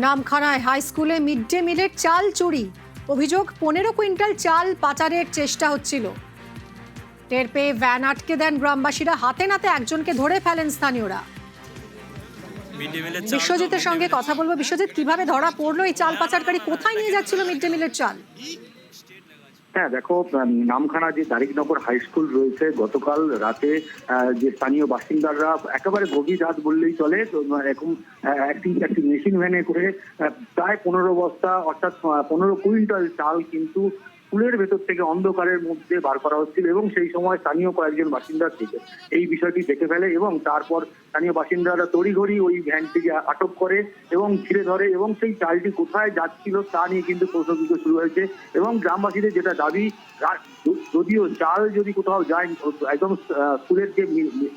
নামখানায় high স্কুলে mid day মিলের চাল চুরি। অভিযোগ 15 কুইন্টাল চাল পাচারের চেষ্টা হচ্ছিল। টের পেয়ে ভ্যান আটকে দেন গ্রামবাসীরা, হাতে নাতে একজনকে ধরে ফেলেন স্থানীয়রা। বিশ্বজিতের সঙ্গে কথা বলবো। বিশ্বজিৎ, কিভাবে ধরা পড়লো এই চাল পাচারকারী? কোথায় নিয়ে যাচ্ছিল মিড ডে মিলের চাল? হ্যাঁ দেখো, নামখানা যে তারিকনগর হাই স্কুল রয়েছে, গতকাল রাতে যে স্থানীয় বাসিন্দারা একেবারে গভীর রাত বললেই চলে, এরকম একটি মেশিন ভ্যানে করে প্রায় 15 বস্তা অর্থাৎ 15 কুইন্টাল চাল কিন্তু স্কুলের ভেতর থেকে অন্ধকারের মধ্যে বার করা হচ্ছিল এবং সেই সময় স্থানীয় কয়েকজন বাসিন্দা থেকে এই বিষয়টি দেখে ফেলে এবং তারপর স্থানীয় বাসিন্দারা তড়িঘড়ি ওই ভ্যানটিকে আটক করে এবং ঘিরে ধরে এবং সেই চালটি কোথায় যাচ্ছিল তা নিয়ে কিন্তু প্রশ্নবিদ্ধ শুরু হয়েছে। এবং গ্রামবাসীদের যেটা দাবি, যদিও চাল যদি কোথাও যায়, একদম স্কুলের যে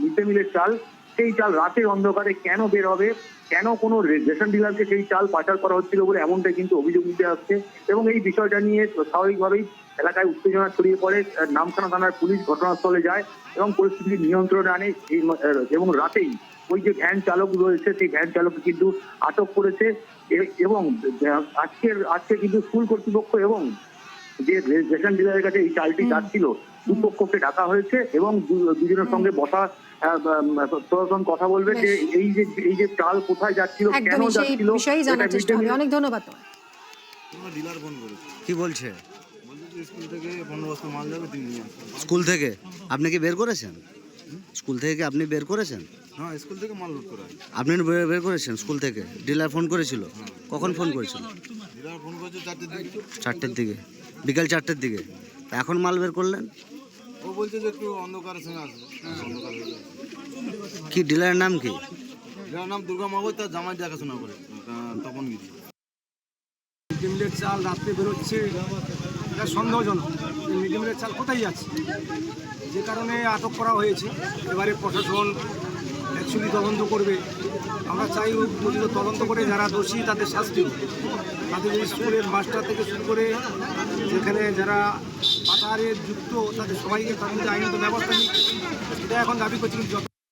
মিড ডে মিলের চাল, সেই চাল রাতের অন্ধকারে কেন বের হবে, কেন কোনো রেশন ডিলারকে সেই চাল পাচার করা হচ্ছিল বলে এমনটাই কিন্তু অভিযোগ উঠে আসছে। এবং এই বিষয়টা নিয়ে স্বাভাবিকভাবেই এলাকায় উত্তেজনা ছড়িয়ে পড়ে। নামখানা থানার পুলিশ ঘটনাস্থলে যায় এবং পরিস্থিতি নিয়ন্ত্রণে আনে এবং রাতেই ওই যে ভ্যান চালক রয়েছে সেই ভ্যান চালককে কিন্তু আটক করেছে। এবং আজকে কিন্তু স্কুল কর্তৃপক্ষ এবং যে রেশন ডিলারের কাছে এই চালটি যাচ্ছিল, দুপক্ষকে ডাকা হয়েছে এবং দুজনের সঙ্গে বসা প্রশাসন কথা বলবে যে এই যে চাল কোথায় যাচ্ছিল, কেন যাচ্ছিল। অনেক ধন্যবাদ। কি বলছে? স্কুল থেকে 15 বস্তা মাল যাবে, তুই নিয়ে আসবি। স্কুল থেকে আপনি কি বের করেছেন? স্কুল থেকে আপনি বের করেছেন? হ্যাঁ, স্কুল থেকে মাল লোড করা হয়। আপনি বের করেছেন স্কুল থেকে? ডিলার ফোন করেছিল? কখন ফোন করেছিল? ডিলার ফোন করেছে 4টের দিকে। 4টের দিকে, বিকাল 4টের দিকে। তা এখন মাল বের করলেন? ও বলছে যে একটু অন্ধকারের সঙ্গে আসবে। অন্ধকার হয়ে যাবে। কি ডিলারের নাম কি? ডিলার নাম দুর্গা মাগো, তার জামাই দেখাশোনা করে তপন গিরি। মিড ডে মিলের চাল রাত্রে বেরোচ্ছে, এটা সন্দেহজনক। মিড ডে মিলের চাল কোথায় যাচ্ছে, যে কারণে আটক করা হয়েছে। এবারে প্রশাসন অ্যাকচুয়ালি তদন্ত করবে। আমরা চাই উপযুক্ত তদন্ত করে যারা দোষী তাদের শাস্তি হোক। তাদের স্কুলের মাস্টার থেকে শুরু করে যেখানে যারা পাচারে যুক্ত তাদের সবাইকে তাদের আইনত ব্যবস্থা নিচ্ছে, এটা এখন দাবি করছি।